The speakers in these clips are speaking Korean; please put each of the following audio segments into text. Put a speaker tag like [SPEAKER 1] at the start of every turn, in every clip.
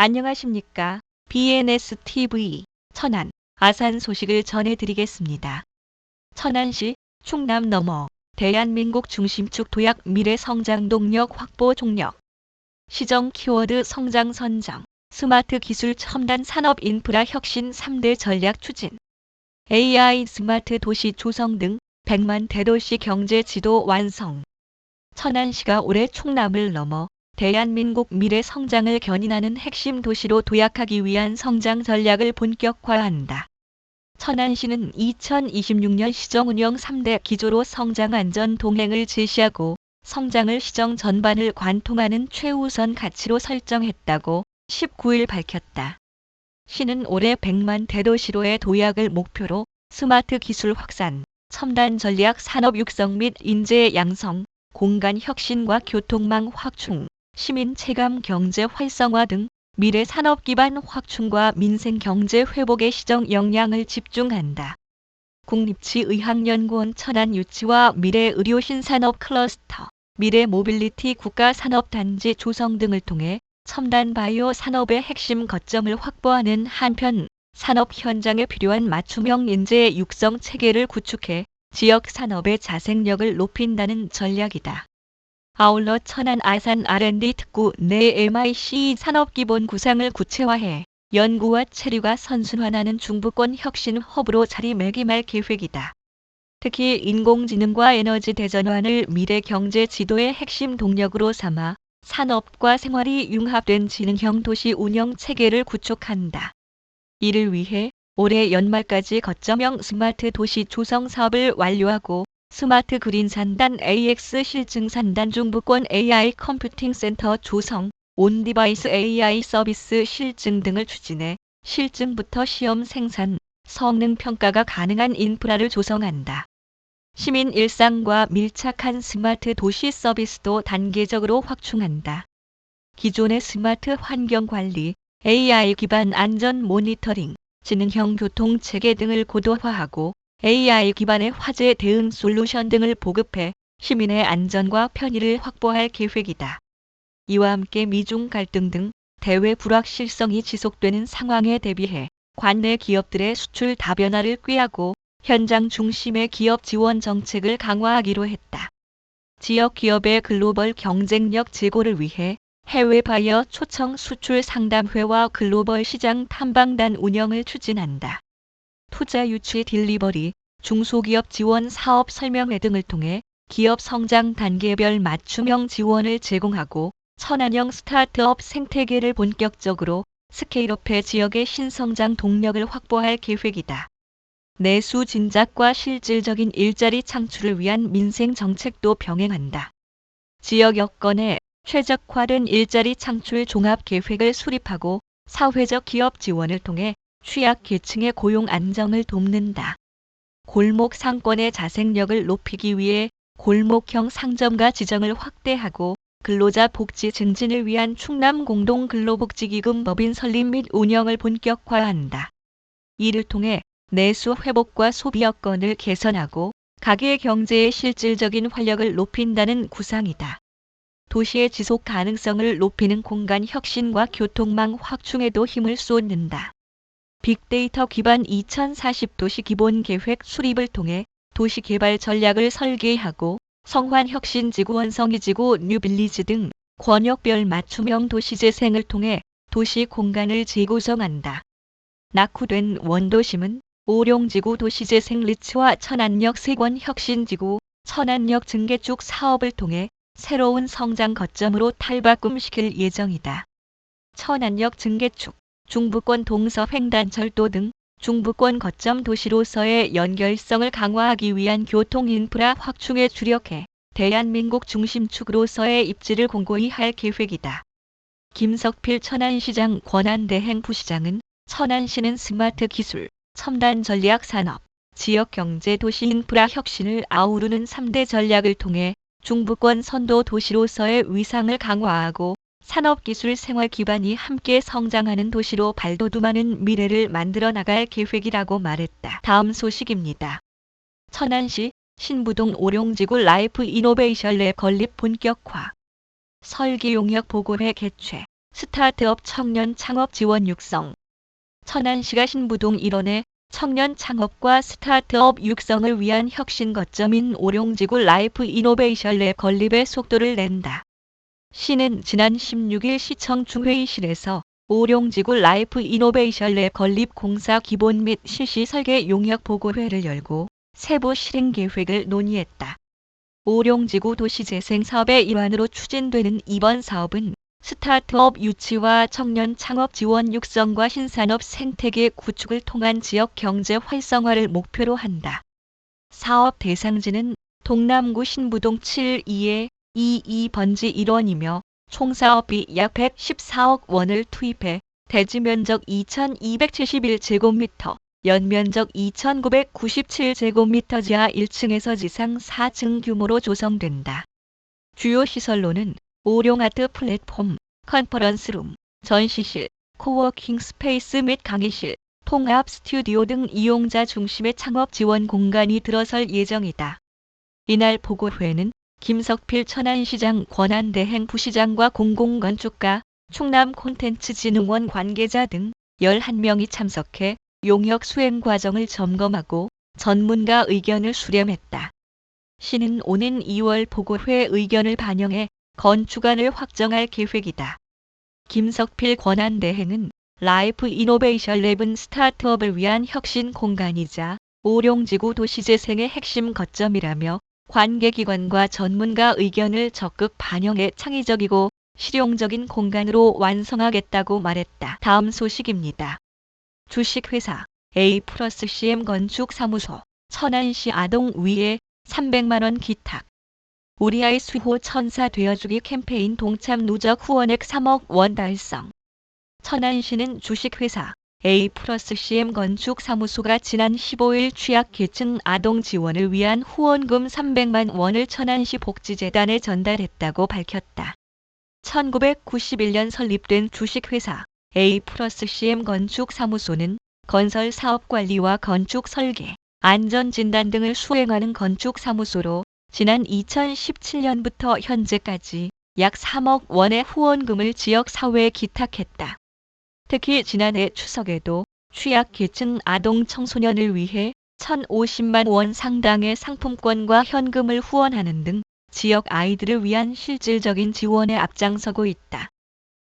[SPEAKER 1] 안녕하십니까. BNSTV 천안, 아산 소식을 전해드리겠습니다. 천안시 충남 넘어 대한민국 중심축 도약 미래 성장 동력 확보 종력. 시정 키워드 성장 선정, 스마트 기술 첨단 산업 인프라 혁신 3대 전략 추진. AI 스마트 도시 조성 등 100만 대도시 경제 지도 완성. 천안시가 올해 충남을 넘어 대한민국 미래 성장을 견인하는 핵심 도시로 도약하기 위한 성장 전략을 본격화한다. 천안시는 2026년 시정 운영 3대 기조로 성장 안전 동행을 제시하고 성장을 시정 전반을 관통하는 최우선 가치로 설정했다고 19일 밝혔다. 시는 올해 100만 대도시로의 도약을 목표로 스마트 기술 확산, 첨단 전략 산업 육성 및 인재 양성, 공간 혁신과 교통망 확충, 시민 체감 경제 활성화 등 미래 산업 기반 확충과 민생 경제 회복에 시정 역량을 집중한다. 국립지의학연구원 천안유치와 미래의료신산업 클러스터, 미래모빌리티 국가산업단지 조성 등을 통해 첨단 바이오 산업의 핵심 거점을 확보하는 한편 산업 현장에 필요한 맞춤형 인재 육성 체계를 구축해 지역 산업의 자생력을 높인다는 전략이다. 아울러 천안 아산 R&D 특구 내 MIC 산업기본 구상을 구체화해 연구와 체류가 선순환하는 중부권 혁신 허브로 자리매김할 계획이다. 특히 인공지능과 에너지 대전환을 미래 경제 지도의 핵심 동력으로 삼아 산업과 생활이 융합된 지능형 도시 운영 체계를 구축한다. 이를 위해 올해 연말까지 거점형 스마트 도시 조성 사업을 완료하고 스마트 그린 산단 AX 실증 산단 중부권 AI 컴퓨팅 센터 조성, 온디바이스 AI 서비스 실증 등을 추진해 실증부터 시험 생산, 성능 평가가 가능한 인프라를 조성한다. 시민 일상과 밀착한 스마트 도시 서비스도 단계적으로 확충한다. 기존의 스마트 환경 관리, AI 기반 안전 모니터링, 지능형 교통 체계 등을 고도화하고 AI 기반의 화재 대응 솔루션 등을 보급해 시민의 안전과 편의를 확보할 계획이다. 이와 함께 미중 갈등 등 대외 불확실성이 지속되는 상황에 대비해 관내 기업들의 수출 다변화를 꾀하고 현장 중심의 기업 지원 정책을 강화하기로 했다. 지역 기업의 글로벌 경쟁력 제고를 위해 해외 바이어 초청 수출 상담회와 글로벌 시장 탐방단 운영을 추진한다. 투자 유치 딜리버리, 중소기업 지원 사업 설명회 등을 통해 기업 성장 단계별 맞춤형 지원을 제공하고 천안형 스타트업 생태계를 본격적으로 스케일업해 지역의 신성장 동력을 확보할 계획이다. 내수 진작과 실질적인 일자리 창출을 위한 민생 정책도 병행한다. 지역 여건에 최적화된 일자리 창출 종합 계획을 수립하고 사회적 기업 지원을 통해 취약 계층의 고용 안정을 돕는다. 골목 상권의 자생력을 높이기 위해 골목형 상점가 지정을 확대하고 근로자 복지 증진을 위한 충남 공동 근로복지기금 법인 설립 및 운영을 본격화한다. 이를 통해 내수 회복과 소비 여건을 개선하고 가계 경제의 실질적인 활력을 높인다는 구상이다. 도시의 지속 가능성을 높이는 공간 혁신과 교통망 확충에도 힘을 쏟는다. 빅데이터 기반 2040도시 기본계획 수립을 통해 도시개발 전략을 설계하고 성환혁신지구 원성이지구 뉴빌리지 등 권역별 맞춤형 도시재생을 통해 도시 공간을 재구성한다. 낙후된 원도심은 오룡지구 도시재생 리츠와 천안역 세권혁신지구, 천안역 증개축 사업을 통해 새로운 성장 거점으로 탈바꿈시킬 예정이다. 천안역 증개축, 중부권 동서횡단철도 등 중부권 거점 도시로서의 연결성을 강화하기 위한 교통 인프라 확충에 주력해 대한민국 중심축으로서의 입지를 공고히 할 계획이다. 김석필 천안시장 권한대행 부시장은 천안시는 스마트 기술, 첨단 전략 산업, 지역경제 도시 인프라 혁신을 아우르는 3대 전략을 통해 중부권 선도 도시로서의 위상을 강화하고 산업기술 생활 기반이 함께 성장하는 도시로 발돋움하는 미래를 만들어 나갈 계획이라고 말했다. 다음 소식입니다. 천안시 신부동 오룡지구 라이프 이노베이션 랩 건립 본격화. 설계용역 보고회 개최. 스타트업 청년 창업 지원 육성. 천안시가 신부동 1원에 청년 창업과 스타트업 육성을 위한 혁신 거점인 오룡지구 라이프 이노베이션 랩 건립에 속도를 낸다. 시는 지난 16일 시청 중회의실에서 오룡지구 라이프 이노베이션 랩 건립 공사 기본 및 실시 설계 용역 보고회를 열고 세부 실행 계획을 논의했다. 오룡지구 도시재생 사업의 일환으로 추진되는 이번 사업은 스타트업 유치와 청년 창업 지원 육성과 신산업 생태계 구축을 통한 지역 경제 활성화를 목표로 한다. 사업 대상지는 동남구 신부동 7-2에 22번지 1원이며 총 사업비 약 114억 원을 투입해 대지 면적 2,271제곱미터, 연면적 2,997제곱미터 지하 1층에서 지상 4층 규모로 조성된다. 주요 시설로는 오룡아트 플랫폼, 컨퍼런스룸, 전시실, 코워킹 스페이스 및 강의실, 통합 스튜디오 등 이용자 중심의 창업 지원 공간이 들어설 예정이다. 이날 보고회는 김석필 천안시장 권한대행 부시장과 공공건축가, 충남콘텐츠진흥원 관계자 등 11명이 참석해 용역 수행 과정을 점검하고 전문가 의견을 수렴했다. 시는 오는 2월 보고회 의견을 반영해 건축안을 확정할 계획이다. 김석필 권한대행은 라이프 이노베이션 랩은 스타트업을 위한 혁신 공간이자 오룡지구 도시재생의 핵심 거점이라며 관계기관과 전문가 의견을 적극 반영해 창의적이고 실용적인 공간으로 완성하겠다고 말했다. 다음 소식입니다. 주식회사 A+CM 건축사무소 천안시 아동 위에 300만 원 기탁. 우리 아이 수호 천사 되어주기 캠페인 동참 누적 후원액 3억 원 달성. 천안시는 주식회사 A+CM 건축사무소가 지난 15일 취약계층 아동 지원을 위한 후원금 300만 원을 천안시 복지재단에 전달했다고 밝혔다. 1991년 설립된 주식회사 A+CM 건축사무소는 건설 사업 관리와 건축 설계, 안전진단 등을 수행하는 건축사무소로 지난 2017년부터 현재까지 약 3억 원의 후원금을 지역사회에 기탁했다. 특히 지난해 추석에도 취약계층 아동 청소년을 위해 1,050만 원 상당의 상품권과 현금을 후원하는 등 지역 아이들을 위한 실질적인 지원에 앞장서고 있다.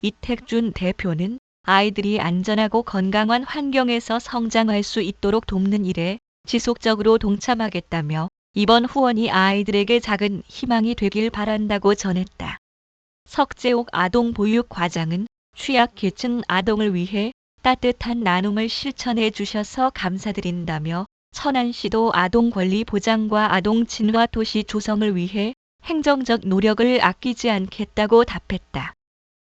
[SPEAKER 1] 이택준 대표는 아이들이 안전하고 건강한 환경에서 성장할 수 있도록 돕는 일에 지속적으로 동참하겠다며 이번 후원이 아이들에게 작은 희망이 되길 바란다고 전했다. 석재옥 아동보육과장은 취약계층 아동을 위해 따뜻한 나눔을 실천해 주셔서 감사드린다며 천안시도 아동 권리 보장과 아동 친화 도시 조성을 위해 행정적 노력을 아끼지 않겠다고 답했다.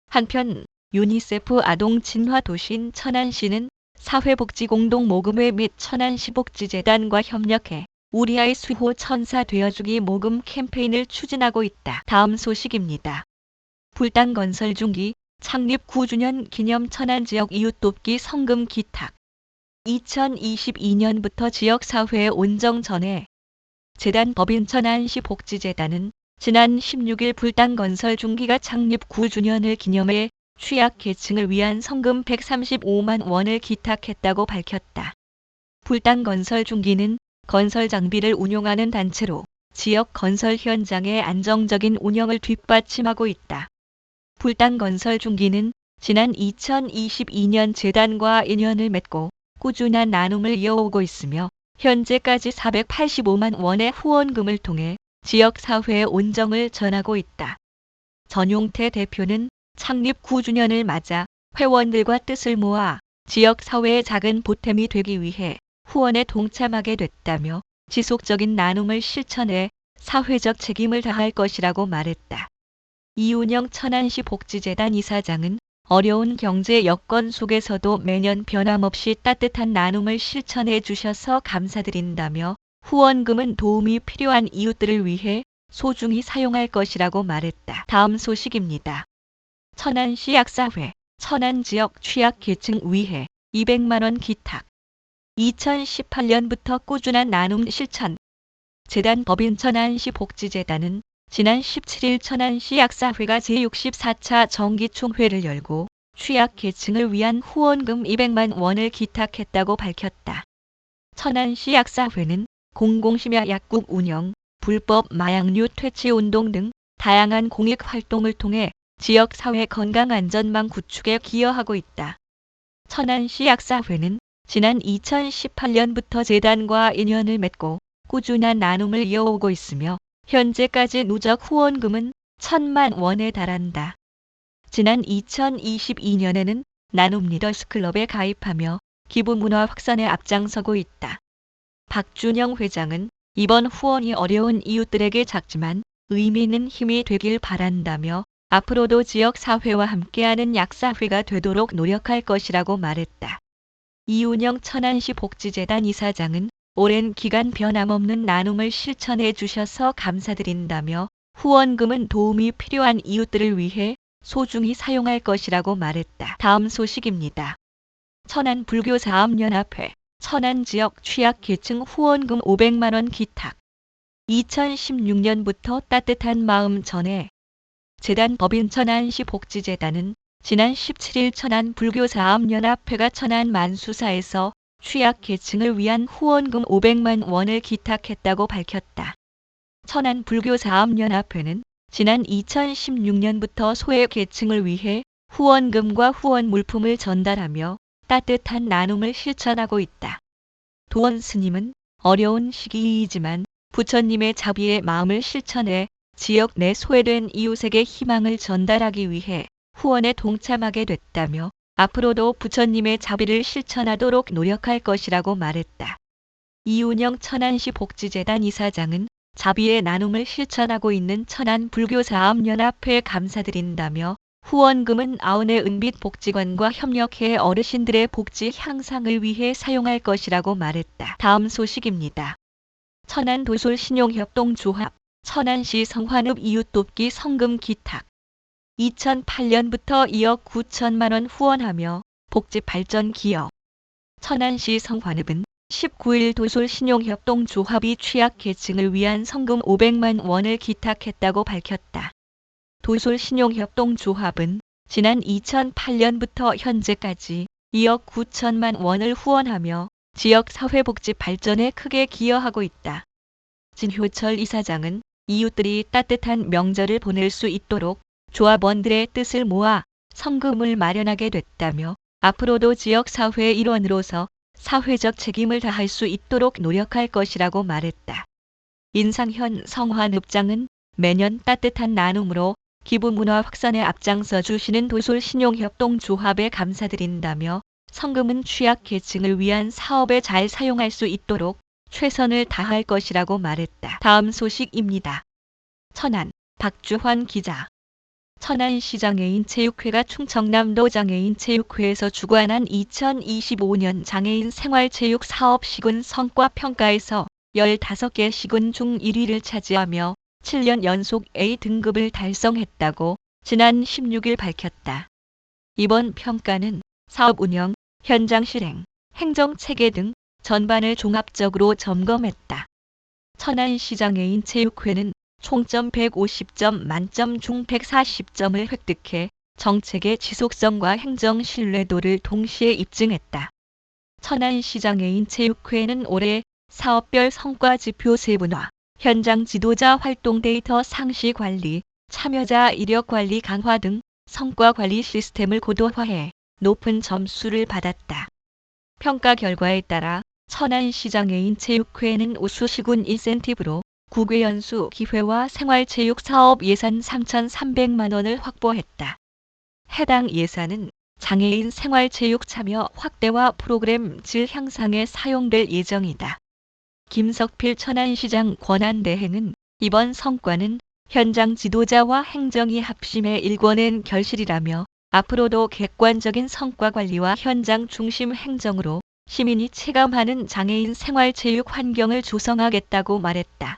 [SPEAKER 1] 한편 유니세프 아동 친화 도시인 천안시는 사회복지공동모금회 및 천안시복지재단과 협력해 우리 아이 수호 천사 되어주기 모금 캠페인을 추진하고 있다. 다음 소식입니다. 불당건설 중기 창립 9주년 기념 천안지역 이웃돕기 성금 기탁. 2022년부터 지역사회에 온정 전해 재단 법인 천안시 복지재단은 지난 16일 불당건설 중기가 창립 9주년을 기념해 취약계층을 위한 성금 135만 원을 기탁했다고 밝혔다. 불당건설 중기는 건설 장비를 운용하는 단체로 지역 건설 현장의 안정적인 운영을 뒷받침하고 있다. 불당건설 중기는 지난 2022년 재단과 인연을 맺고 꾸준한 나눔을 이어오고 있으며 현재까지 485만 원의 후원금을 통해 지역사회의 온정을 전하고 있다. 전용태 대표는 창립 9주년을 맞아 회원들과 뜻을 모아 지역사회의 작은 보탬이 되기 위해 후원에 동참하게 됐다며 지속적인 나눔을 실천해 사회적 책임을 다할 것이라고 말했다. 이운영 천안시 복지재단 이사장은 어려운 경제 여건 속에서도 매년 변함없이 따뜻한 나눔을 실천해 주셔서 감사드린다며 후원금은 도움이 필요한 이웃들을 위해 소중히 사용할 것이라고 말했다. 다음 소식입니다. 천안시 약사회, 천안지역 취약계층 위해 200만 원 기탁. 2018년부터 꾸준한 나눔 실천. 재단 법인 천안시 복지재단은 지난 17일 천안시 약사회가 제64차 정기총회를 열고 취약계층을 위한 후원금 200만 원을 기탁했다고 밝혔다. 천안시 약사회는 공공심야 약국 운영, 불법 마약류 퇴치 운동 등 다양한 공익 활동을 통해 지역사회 건강안전망 구축에 기여하고 있다. 천안시 약사회는 지난 2018년부터 재단과 인연을 맺고 꾸준한 나눔을 이어오고 있으며 현재까지 누적 후원금은 1,000만 원에 달한다. 지난 2022년에는 나눔 리더스 클럽에 가입하며 기부 문화 확산에 앞장서고 있다. 박준영 회장은 이번 후원이 어려운 이웃들에게 작지만 의미 있는 힘이 되길 바란다며 앞으로도 지역사회와 함께하는 약사회가 되도록 노력할 것이라고 말했다. 이운영 천안시 복지재단 이사장은 오랜 기간 변함없는 나눔을 실천해 주셔서 감사드린다며 후원금은 도움이 필요한 이웃들을 위해 소중히 사용할 것이라고 말했다. 다음 소식입니다. 천안불교사업연합회 천안지역 취약계층 후원금 500만 원 기탁. 2016년부터 따뜻한 마음 전해 재단 법인 천안시 복지재단은 지난 17일 천안불교사업연합회가 천안 만수사에서 취약계층을 위한 후원금 500만 원을 기탁했다고 밝혔다. 천안불교사업연합회는 지난 2016년부터 소외계층을 위해 후원금과 후원 물품을 전달하며 따뜻한 나눔을 실천하고 있다. 도원 스님은 어려운 시기이지만 부처님의 자비의 마음을 실천해 지역 내 소외된 이웃에게 희망을 전달하기 위해 후원에 동참하게 됐다며 앞으로도 부처님의 자비를 실천하도록 노력할 것이라고 말했다. 이운영 천안시 복지재단 이사장은 자비의 나눔을 실천하고 있는 천안불교사업연합회에 감사드린다며 후원금은 아운의 은빛 복지관과 협력해 어르신들의 복지 향상을 위해 사용할 것이라고 말했다. 다음 소식입니다. 천안도솔신용협동조합 천안시 성환읍 이웃돕기 성금 기탁. 2008년부터 2억 9천만 원 후원하며 복지 발전 기여. 천안시 성환읍은 19일 도솔신용협동조합이 취약계층을 위한 성금 500만 원을 기탁했다고 밝혔다. 도솔신용협동조합은 지난 2008년부터 현재까지 2억 9천만 원을 후원하며 지역 사회복지 발전에 크게 기여하고 있다. 진효철 이사장은 이웃들이 따뜻한 명절을 보낼 수 있도록 조합원들의 뜻을 모아 성금을 마련하게 됐다며 앞으로도 지역사회의 일원으로서 사회적 책임을 다할 수 있도록 노력할 것이라고 말했다. 인상현 성환읍장은 매년 따뜻한 나눔으로 기부 문화 확산에 앞장서 주시는 도솔신용협동조합에 감사드린다며 성금은 취약계층을 위한 사업에 잘 사용할 수 있도록 최선을 다할 것이라고 말했다. 다음 소식입니다. 천안 박주환 기자. 천안시장애인 체육회가 충청남도 장애인 체육회에서 주관한 2025년 장애인 생활체육 사업 시군 성과 평가에서 15개 시군 중 1위를 차지하며 7년 연속 A등급을 달성했다고 지난 16일 밝혔다. 이번 평가는 사업 운영, 현장 실행, 행정체계 등 전반을 종합적으로 점검했다. 천안시장애인 체육회는 총점 150점 만점 중 140점을 획득해 정책의 지속성과 행정 신뢰도를 동시에 입증했다. 천안시장애인 체육회는 올해 사업별 성과 지표 세분화, 현장 지도자 활동 데이터 상시 관리, 참여자 이력 관리 강화 등 성과 관리 시스템을 고도화해 높은 점수를 받았다. 평가 결과에 따라 천안시장애인 체육회는 우수시군 인센티브로 국외연수 기회와 생활체육 사업 예산 3,300만 원을 확보했다. 해당 예산은 장애인 생활체육 참여 확대와 프로그램 질 향상에 사용될 예정이다. 김석필 천안시장 권한대행은 이번 성과는 현장 지도자와 행정이 합심해 일궈낸 결실이라며 앞으로도 객관적인 성과 관리와 현장 중심 행정으로 시민이 체감하는 장애인 생활체육 환경을 조성하겠다고 말했다.